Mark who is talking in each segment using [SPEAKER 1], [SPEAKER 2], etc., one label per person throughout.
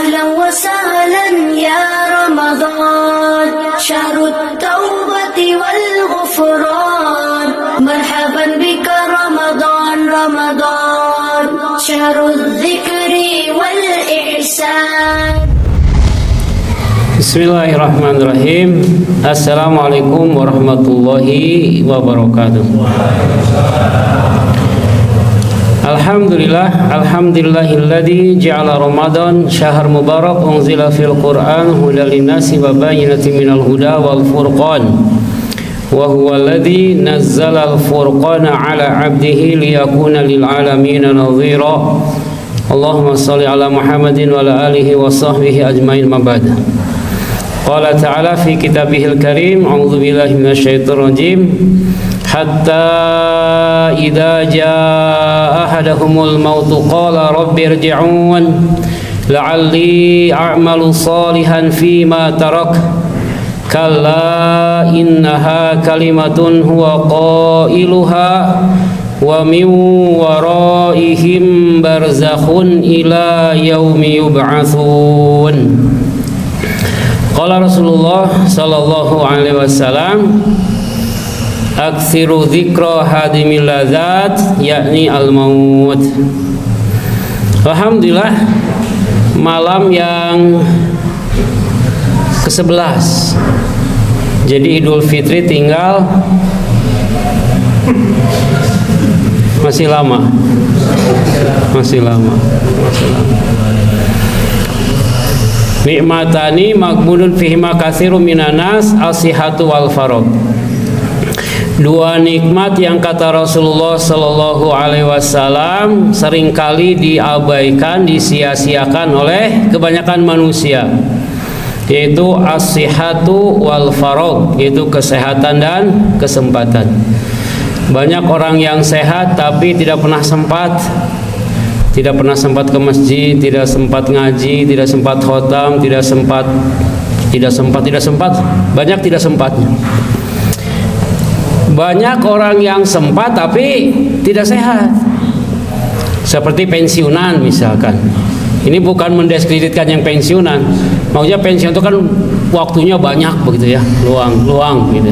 [SPEAKER 1] أهلا وسهلا يا رمضان شهر التوبة والغفران مرحبا بك رمضان رمضان شهر الذكر والإحسان.
[SPEAKER 2] Bismillahirrahmanirrahim. Assalamualaikum warahmatullahi wabarakatuh. Alhamdulillahilladzi ja'ala Ramadan syahr mubarak unzila fil Qur'an hudan linnasi wa bayyinatin minal huda wal furqan. Wa huwa alladzi nazzala al-furqana 'ala 'abdihi liyakuna lil 'alamin nadhira. Allahumma shalli 'ala Muhammadin wa 'ala alihi wa sahbihi ajmain mabad. Qala ta'ala fi kitabihil karim a'udzu billahi minasyaitonir rajim hatta idza jaa ahadahumul maut qala rabbi irji'un la'alli a'malu salihan fima tarak kalla innaha kalimatun huwa qailuha wa min waraihim barzakhun ila yaumi yub'atsun. Qala Rasulullah sallallahu alaihi wasallam aksiru dzikra hadimil ladzat yakni al-maut. Alhamdulillah, malam yang ke-11. Jadi Idul Fitri tinggal masih lama. Nikmatani maghbunun fihima katsirun minan nas as-sihhatu wal faragh. Dua nikmat yang kata Rasulullah sallallahu alaihi wasallam seringkali diabaikan, disia-siakan oleh kebanyakan manusia, yaitu as-sihhatu wal faragh, yaitu kesehatan dan kesempatan. Banyak orang yang sehat tapi tidak pernah sempat ke masjid, tidak sempat ngaji, tidak sempat khotam, tidak sempat, banyak tidak sempatnya. Banyak orang yang sempat tapi tidak sehat, seperti pensiunan misalkan. Ini bukan mendiskreditkan yang pensiunan, maksudnya pensiun itu kan waktunya banyak begitu ya, luang gitu.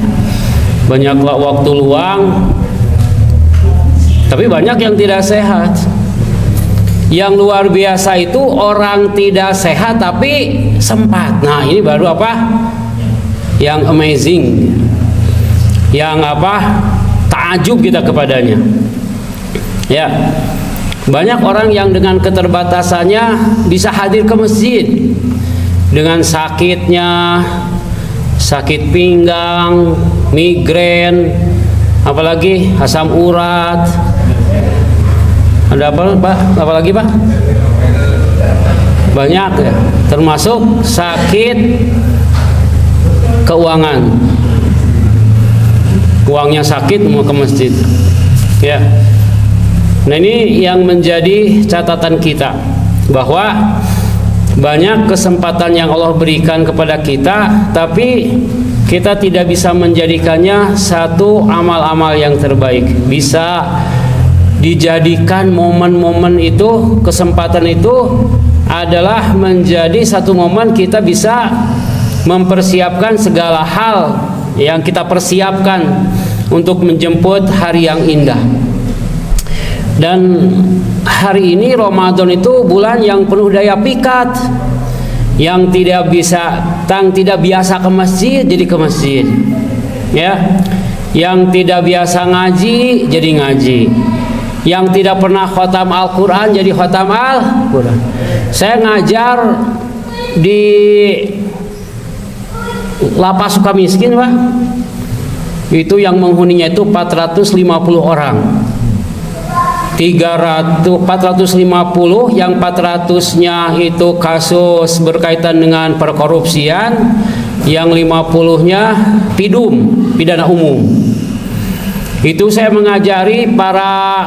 [SPEAKER 2] Banyak waktu luang, tapi banyak yang tidak sehat. Yang luar biasa itu orang tidak sehat tapi sempat. Nah, ini baru apa? Yang amazing. Yang apa? Takjub kita kepadanya. Ya. Banyak orang yang dengan keterbatasannya bisa hadir ke masjid. Dengan sakitnya, sakit pinggang, migrain, apalagi asam urat. Ada apa Pak? Apalagi Pak? Banyak ya, termasuk sakit keuangan. Uangnya sakit mau ke masjid. Ya. Nah, ini yang menjadi catatan kita, bahwa banyak kesempatan yang Allah berikan kepada kita, tapi kita tidak bisa menjadikannya satu amal-amal yang terbaik. Bisa dijadikan momen-momen itu, kesempatan itu adalah menjadi satu momen kita bisa mempersiapkan segala hal yang kita persiapkan untuk menjemput hari yang indah. Dan hari ini Ramadan itu bulan yang penuh daya pikat. Yang tidak biasa ke masjid jadi ke masjid. Ya. Yang tidak biasa ngaji jadi ngaji. Yang tidak pernah khatam Al-Quran jadi khatam Al-Quran. Saya ngajar di Lapas Sukamiskin Pak, itu yang menghuninya itu 450 orang. 450, yang 400-nya itu kasus berkaitan dengan perkorupsian, yang 50-nya pidana umum. Itu saya mengajari para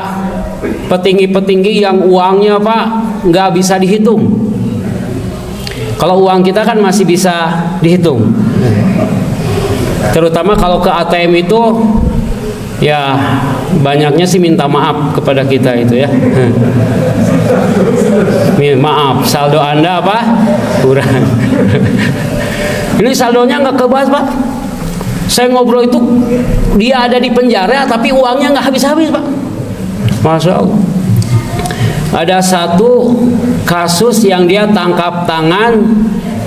[SPEAKER 2] petinggi-petinggi yang uangnya Pak nggak bisa dihitung. Kalau uang kita kan masih bisa dihitung. Terutama kalau ke ATM itu ya banyaknya sih minta maaf kepada kita itu ya. Maaf, saldo Anda apa? Kurang. Ini saldonya nggak kebas, Pak. Saya ngobrol itu dia ada di penjara tapi uangnya nggak habis-habis, Pak. Masya Allah. Ada satu kasus yang dia tangkap tangan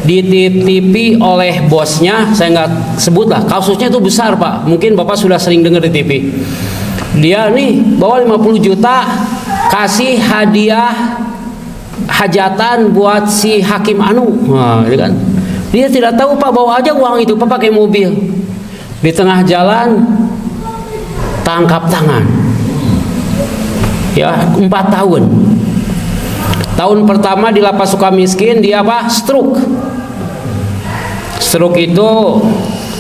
[SPEAKER 2] dititipi oleh bosnya, saya nggak sebut lah, kasusnya itu besar, Pak. Mungkin Bapak sudah sering dengar di TV. Dia nih bawa 50 juta kasih hadiah hajatan buat si Hakim Anu. Nah, kan. Dia tidak tahu, Pak, bawa aja uang itu, Pak, pakai mobil. Di tengah jalan tangkap tangan. Ya, 4 tahun. Tahun pertama di lapas Sukamiskin dia apa? Stroke. Stroke itu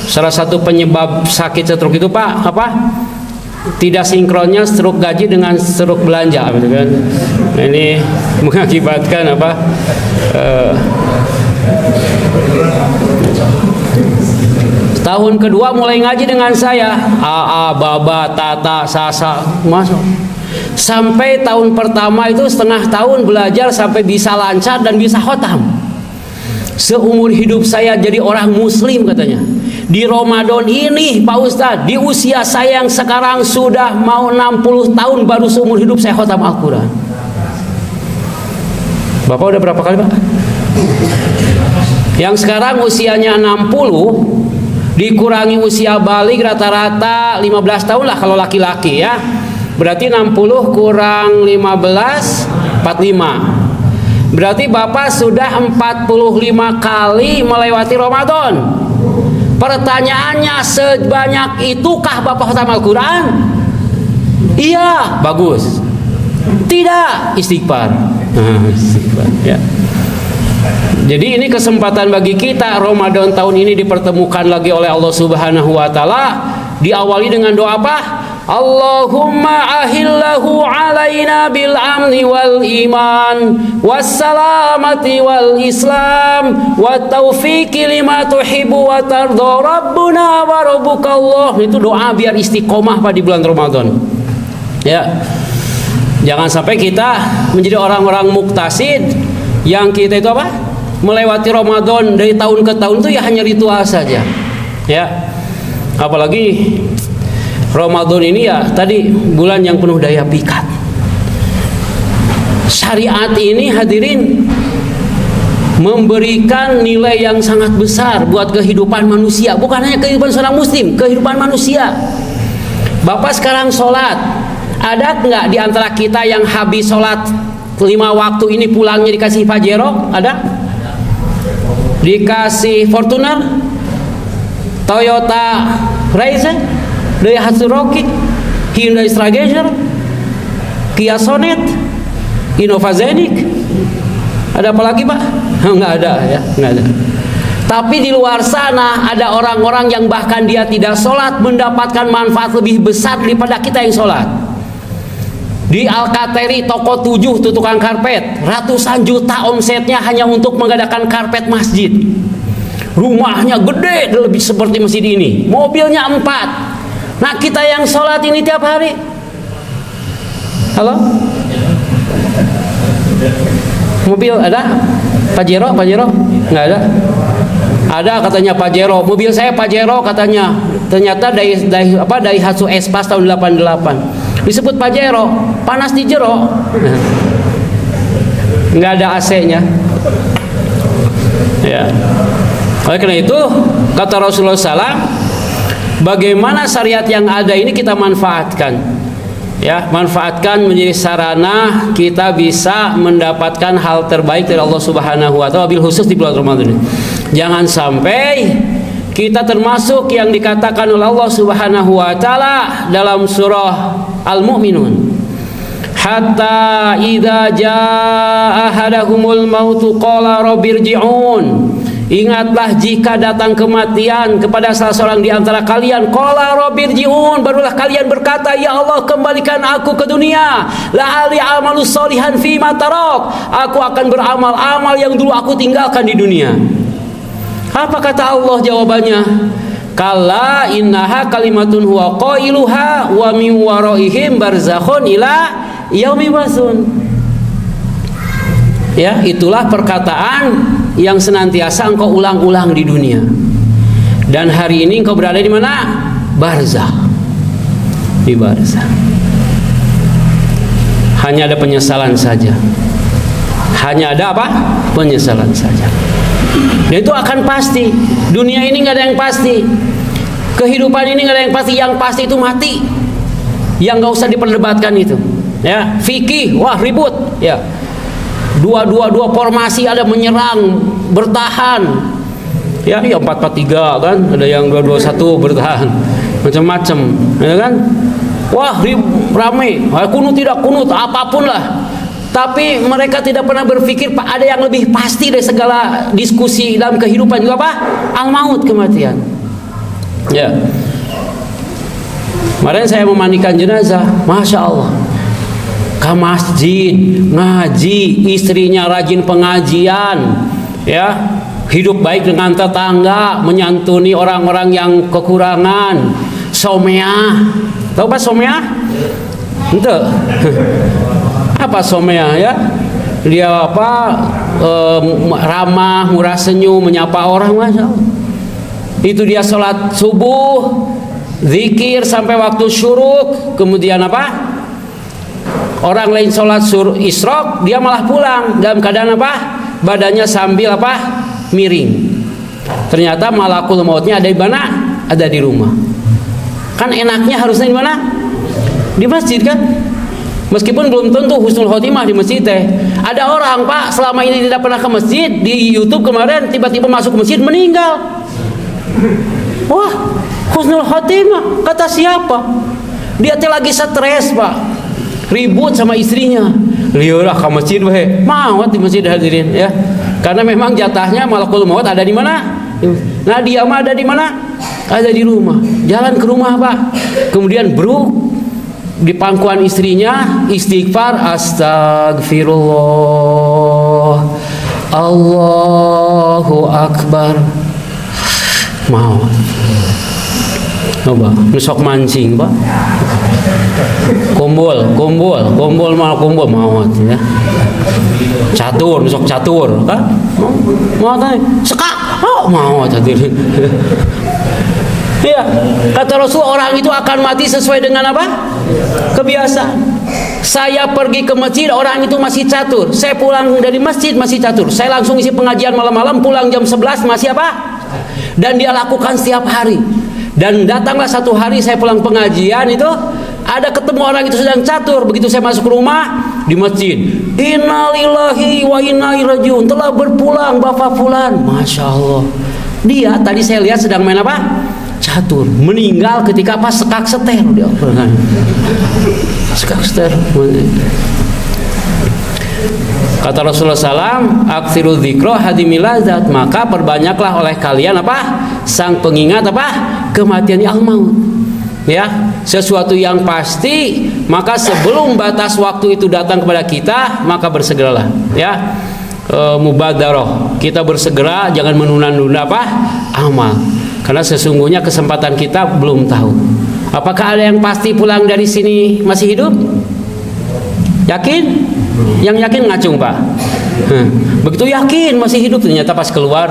[SPEAKER 2] salah satu penyebab sakit stroke itu, Pak, apa? Tidak sinkronnya stroke gaji dengan stroke belanja, gitu kan? Nah, ini mengakibatkan apa? Tahun kedua mulai ngaji dengan saya, AA, Baba, Tata, Sasa, masuk. Sampai tahun pertama itu setengah tahun belajar sampai bisa lancar dan bisa khotam. Seumur hidup saya jadi orang muslim katanya. Di Ramadan ini Pak Ustadz, di usia saya yang sekarang sudah mau 60 tahun baru seumur hidup saya khotam Al-Quran. Bapak udah berapa kali, Pak? Yang sekarang usianya 60 dikurangi usia balik rata-rata 15 tahun lah kalau laki-laki ya. Berarti 60 kurang 15, 45. Berarti Bapak sudah 45 kali melewati Ramadan. Pertanyaannya, sebanyak itukah Bapak khatam Al-Quran? Iya, bagus. Tidak, istighfar. Istighfar ya. Jadi ini kesempatan bagi kita. Ramadan tahun ini dipertemukan lagi oleh Allah Subhanahu wa taala. Diawali dengan doa apa? Allahumma ahillahu alaina bil amni wal iman wassalamati wal islam wat taufiqi lima tuhibbu wa tarda rabbuna wa rabbukallah. Itu doa biar istiqomah Pak di bulan Ramadan. Ya. Jangan sampai kita menjadi orang-orang muktasid yang kita itu apa? Melewati Ramadan dari tahun ke tahun itu ya hanya ritual saja. Ya. Apalagi Ramadan ini ya tadi bulan yang penuh daya pikat. Syariat ini hadirin memberikan nilai yang sangat besar buat kehidupan manusia. Bukan hanya kehidupan seorang muslim, kehidupan manusia. Bapak sekarang sholat, ada nggak di antara kita yang habis sholat 5 waktu ini pulangnya dikasih Pajero? Ada? Dikasih Fortuner, Toyota Razer, Daihatsu Rocky, Hyundai Stargazer, Kia Sonet, Innova Zenith. Ada apa lagi, Pak? Nggak ada ya, nggak ada. Tapi di luar sana ada orang-orang yang bahkan dia tidak sholat mendapatkan manfaat lebih besar daripada kita yang sholat. Di Alkateri toko 7 itu tukang karpet, ratusan juta omsetnya hanya untuk mengadakan karpet masjid. Rumahnya gede lebih seperti masjid ini, mobilnya 4. Nah kita yang sholat ini tiap hari, halo, mobil ada? Pajero? Nggak ada. Ada katanya Pajero, mobil saya Pajero katanya. Ternyata Daihatsu Espas tahun 88. Disebut Pajero, panas di jero. Nggak ada AC-nya. Ya. Oleh karena itu kata Rasulullah SAW, bagaimana syariat yang ada ini kita manfaatkan, ya, manfaatkan menjadi sarana kita bisa mendapatkan hal terbaik dari Allah Subhanahu wa taala, bil khusus di bulan Ramadan ini. Jangan sampai kita termasuk yang dikatakan oleh Allah Subhanahu wa taala dalam surah Al-Mu'minun, hatta idza jaa ahadahumul mautu qala rabbirji'un. Ingatlah jika datang kematian kepada salah seorang di antara kalian, qala rabbirji'un, barulah kalian berkata, ya Allah kembalikan aku ke dunia, la'ali amalu sholihan fima tarak, aku akan beramal-amal yang dulu aku tinggalkan di dunia. Apa kata Allah jawabannya? Kalla innaha kalimatun huwa qailuha wa min waraihim barzakhun ila yaumi wasun. Ya, itulah perkataan yang senantiasa engkau ulang-ulang di dunia. Dan hari ini engkau berada di mana? Barzah. Di barzah. Hanya ada penyesalan saja. Hanya ada apa? Penyesalan saja. Dan itu akan pasti. Dunia ini nggak ada yang pasti. Kehidupan ini nggak ada yang pasti. Yang pasti itu mati. Yang nggak usah diperdebatkan itu. Ya, fikih, wah ribut. Ya, dua formasi, ada menyerang, bertahan. Ya, 4-4-3 kan, ada yang 2-2-1 bertahan, macam-macam, ya kan? Wah, ramai, kunut tidak kunut, apapun lah. Tapi mereka tidak pernah berpikir ada yang lebih pasti dari segala diskusi dalam kehidupan juga apa? Al-maut, kematian. Ya. Kemarin saya memandikan jenazah, masya Allah, ke masjid, ngaji, istrinya rajin pengajian, ya, hidup baik dengan tetangga, menyantuni orang-orang yang kekurangan, someah. Tahu apa someah? Itu apa someah ya? Dia apa? Ramah, murah senyum, menyapa orang, masya Allah. Itu dia sholat subuh, zikir sampai waktu syuruk, kemudian apa? Orang lain sholat isyraq, dia malah pulang dalam keadaan apa? Badannya sambil apa? Miring. Ternyata malakul mautnya ada di mana? Ada di rumah. Kan enaknya harusnya di mana? Di masjid kan? Meskipun belum tentu husnul khotimah di masjid teh. Ada orang, Pak, selama ini tidak pernah ke masjid, di YouTube kemarin tiba-tiba masuk ke masjid meninggal. Wah, husnul khotimah kata siapa? Dia teh lagi stres, Pak. Ribut sama istrinya. Liurah ke masjid weh. Maut di masjid hadirin ya. Karena memang jatahnya malakul maut ada di mana? Nah, dia mah ada di mana? Ada di rumah. Jalan ke rumah, Pak. Kemudian bruk di pangkuan istrinya istighfar, astagfirullah, Allahu akbar. Mau coba nusok mancing, Pak. Kumpul mau ya. Catur, nusok catur, kan? Mau tanya, sekak, mau catur. Iya, kata Rasul, orang itu akan mati sesuai dengan apa? Kebiasaan. Saya pergi ke masjid, orang itu masih catur. Saya pulang dari masjid masih catur. Saya langsung isi pengajian malam-malam, pulang jam 11 masih apa? Dan dia lakukan setiap hari. Dan datanglah satu hari saya pulang pengajian itu, ada ketemu orang itu sedang catur. Begitu saya masuk rumah, di masjid, innalillahi wa inna ilaihi rajiun, telah berpulang Bapak Fulan. Masya Allah. Dia tadi saya lihat sedang main apa? Catur. Meninggal ketika apa? Sekak seter dia. Sekak seter. Kata Rasulullah SAW, aksiru dzikra hadimil ladzat, maka perbanyaklah oleh kalian apa? Sang pengingat apa? Kematian, al-maut. Ya, sesuatu yang pasti, maka sebelum batas waktu itu datang kepada kita, maka bersegeralah, ya. Mubadarah, kita bersegera, jangan menunda-nunda apa? Amal. Karena sesungguhnya kesempatan kita belum tahu. Apakah ada yang pasti pulang dari sini masih hidup? Yakin? Yang yakin ngacung, Pak. Begitu yakin masih hidup, ternyata pas keluar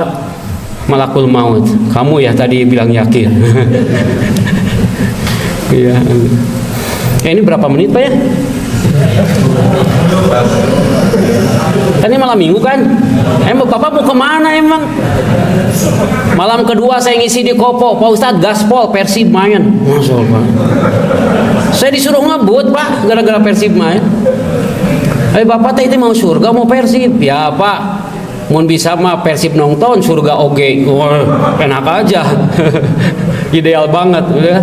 [SPEAKER 2] malakul maut. Kamu ya tadi bilang yakin. Iya. Ini berapa menit, Pak ya? Kan ini malam minggu kan? Bapak mau kemana emang? Malam kedua saya ngisi di Kopo, Pak Ustadz gaspol Persib main. Masya Allah. Saya disuruh ngebut, Pak, gara-gara Persib main. Bapak teh itu mau surga mau Persib? Ya, Pak, mun bisa mah Persib nonton, surga oge. Enak aja. Ideal banget ya.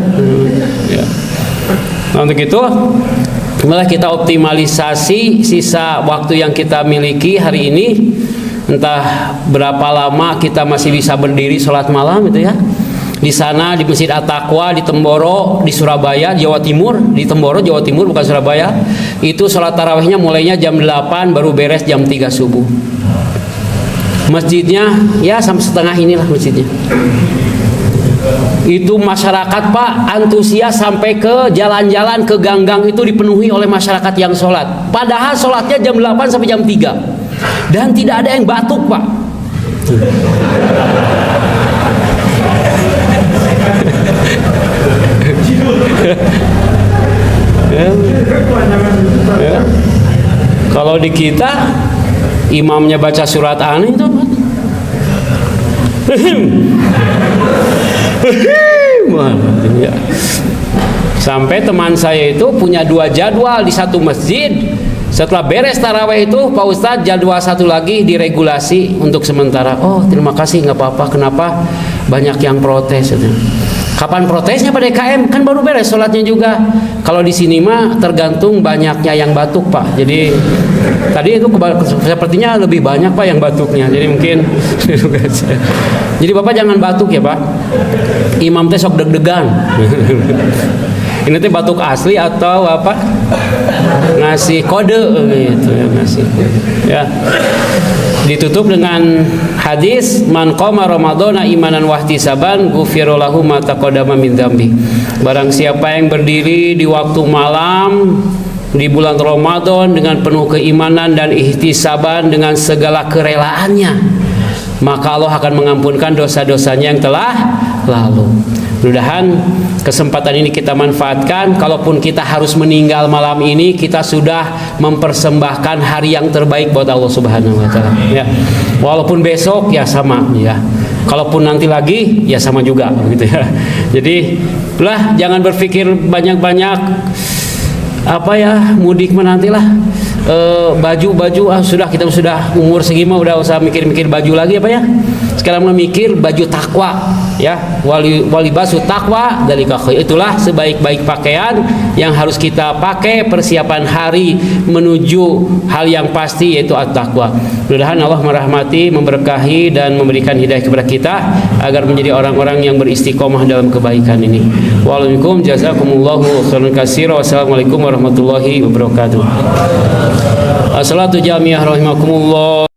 [SPEAKER 2] Nah, untuk itu malah kita optimalisasi sisa waktu yang kita miliki hari ini. Entah berapa lama kita masih bisa berdiri sholat malam itu ya. Di sana di Masjid At-Taqwa di Temboro di Surabaya Jawa Timur, di Temboro Jawa Timur bukan Surabaya, itu sholat tarawihnya mulainya jam 8 baru beres jam 3 subuh. Masjidnya ya sampai setengah inilah masjidnya. Itu masyarakat, Pak, antusias sampai ke jalan-jalan, ke gang-gang itu dipenuhi oleh masyarakat yang sholat. Padahal sholatnya jam 8 sampai jam 3. dan tidak ada yang batuk, Pak. Ya. Kalau di kita imamnya baca surat aneh itu ya. Sampai teman saya itu punya 2 jadwal di satu masjid. Setelah beres tarawih itu, Pak Ustadz, jadwal satu lagi diregulasi untuk sementara. Oh, terima kasih, nggak apa-apa. Kenapa? Banyak yang protes. Kapan protesnya pada DKM? Kan baru beres sholatnya juga. Kalau di sini mah tergantung banyaknya yang batuk, Pak. Jadi tadi itu sepertinya lebih banyak, Pak, yang batuknya. Jadi mungkin jadi Bapak jangan batuk ya, Pak. Imam teh sok deg-degan. Ini teh batuk asli atau apa? Ngasih kode gitu ya, ngasih. Ya. Ditutup dengan hadis man qama ramadhana imanan wahtisaban ghufira lahu ma taqaddama min dzambi. Barang siapa yang berdiri di waktu malam di bulan Ramadan dengan penuh keimanan dan ihtisaban dengan segala kerelaannya, maka Allah akan mengampunkan dosa-dosanya yang telah lalu. Mudah-mudahan kesempatan ini kita manfaatkan. Kalaupun kita harus meninggal malam ini, kita sudah mempersembahkan hari yang terbaik buat Allah Subhanahu wa taala, ya. Walaupun besok ya sama, ya. Kalaupun nanti lagi ya sama juga gitu ya. Jadi, lah jangan berpikir banyak-banyak apa ya, mudik menantilah. Baju sudah, kita sudah umur segini mah udah usah mikir-mikir baju lagi apa ya. Sekarang memikir baju takwa, ya. Wali basu takwa dari kakek. Itulah sebaik-baik pakaian yang harus kita pakai persiapan hari menuju hal yang pasti, yaitu at-taqwa. Mudah-mudahan Allah merahmati, memberkahi dan memberikan hidayah kepada kita agar menjadi orang-orang yang beristiqomah dalam kebaikan ini. Waalaikumsalam, jazakumullahu khairan katsira. Wassalamualaikum warahmatullahi wabarakatuh. As-salatu jamiah rahimakumullah.